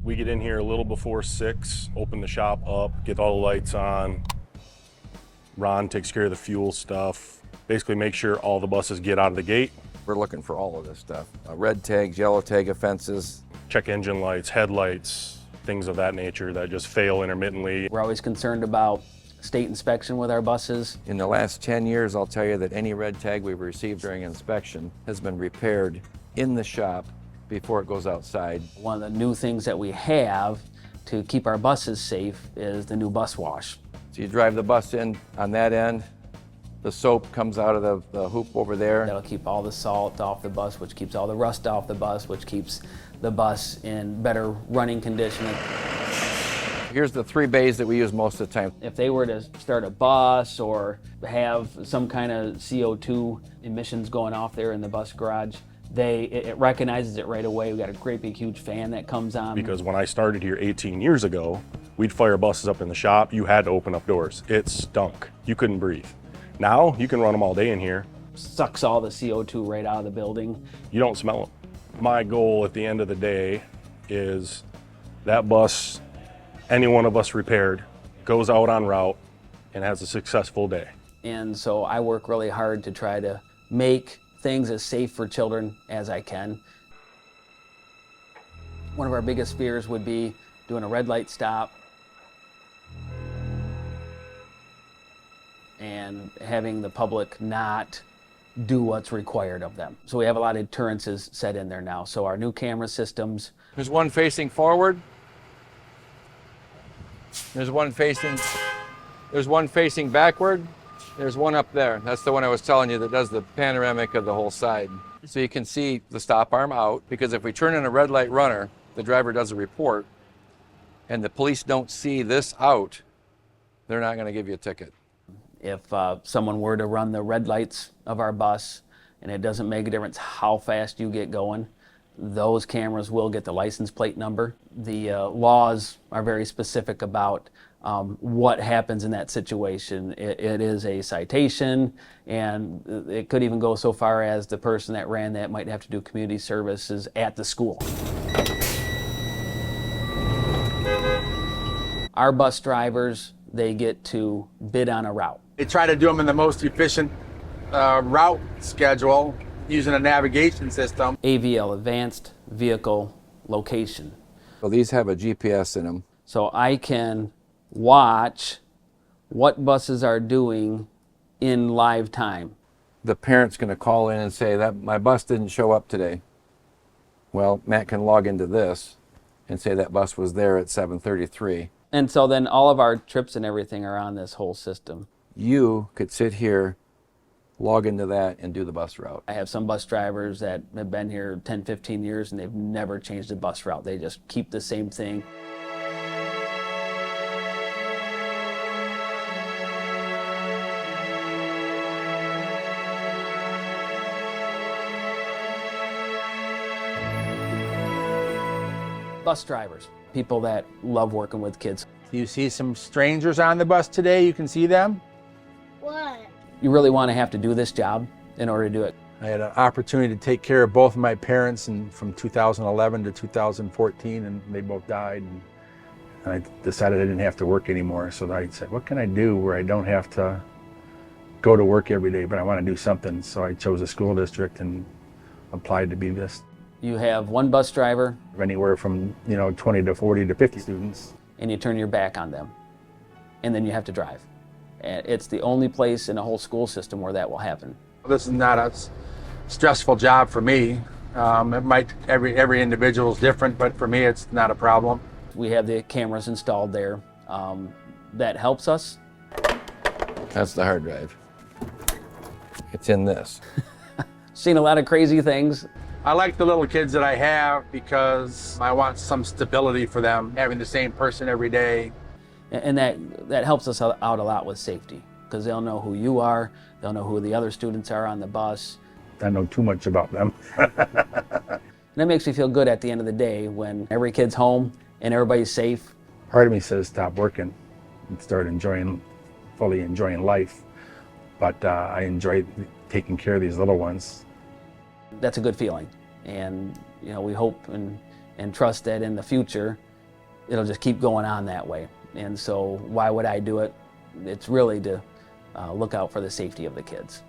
We get in here a little before 6, open the shop up, get all the lights on. Ron takes care of the fuel stuff, basically make sure all the buses get out of the gate. We're looking for all of this stuff. Red tags, yellow tag offenses. Check engine lights, headlights, things of that nature that just fail intermittently. We're always concerned about state inspection with our buses. In the last 10 years, I'll tell you that any red tag we've received during inspection has been repaired in the shop before it goes outside. One of the new things that we have to keep our buses safe is the new bus wash. So you drive the bus in on that end, the soap comes out of the hoop over there. That'll keep all the salt off the bus, which keeps all the rust off the bus, which keeps the bus in better running condition. Here's the 3 bays that we use most of the time. If they were to start a bus or have some kind of CO2 emissions going off there in the bus garage, it recognizes it right away. We got a great big huge fan that comes on. Because when I started here 18 years ago, we'd fire buses up in the shop. You had to open up doors. It stunk. You couldn't breathe. Now you can run them all day in here. Sucks all the CO2 right out of the building. You don't smell them. My goal at the end of the day is that bus, any one of us repaired, goes out on route and has a successful day. And so I work really hard to try to make things as safe for children as I can. One of our biggest fears would be doing a red light stop and having the public not do what's required of them. So we have a lot of deterrences set in there now. So our new camera systems. There's one facing forward. There's one facing backward. There's one up there. That's the one I was telling you that does the panoramic of the whole side. So you can see the stop arm out, because if we turn in a red light runner, the driver does a report, and the police don't see this out, they're not going to give you a ticket. If someone were to run the red lights of our bus and it doesn't make a difference how fast you get going, those cameras will get the license plate number. The laws are very specific about what happens in that situation. It is a citation, and it could even go so far as the person that ran that might have to do community services at the school. Our bus drivers, they get to bid on a route. They try to do them in the most efficient route schedule using a navigation system. AVL, Advanced Vehicle Location. So these have a GPS in them. So I can watch what buses are doing in live time. The parent's going to call in and say that my bus didn't show up today. Well, Matt can log into this and say that bus was there at 7:33. And so then all of our trips and everything are on this whole system. You could sit here, log into that, and do the bus route. I have some bus drivers that have been here 10, 15 years and they've never changed the bus route. They just keep the same thing. Bus drivers, people that love working with kids. You see some strangers on the bus today, you can see them. What? You really want to have to do this job in order to do it. I had an opportunity to take care of both of my parents from 2011 to 2014, and they both died. And I decided I didn't have to work anymore, so I said, what can I do where I don't have to go to work every day, but I want to do something? So I chose a school district and applied to be this. You have one bus driver, Anywhere from 20 to 40 to 50 students. and you turn your back on them, and then you have to drive. And it's the only place in the whole school system where that will happen. This is not a stressful job for me. Every individual is different, but for me it's not a problem. We have the cameras installed there. That helps us. That's the hard drive. It's in this. Seen a lot of crazy things. I like the little kids that I have because I want some stability for them, having the same person every day. And that helps us out a lot with safety, because they'll know who you are, they'll know who the other students are on the bus. I know too much about them. And that makes me feel good at the end of the day when every kid's home and everybody's safe. Part of me says stop working and start fully enjoying life. But I enjoy taking care of these little ones. That's a good feeling. And we hope and trust that in the future it'll just keep going on that way. And so why would I do it? It's really to look out for the safety of the kids.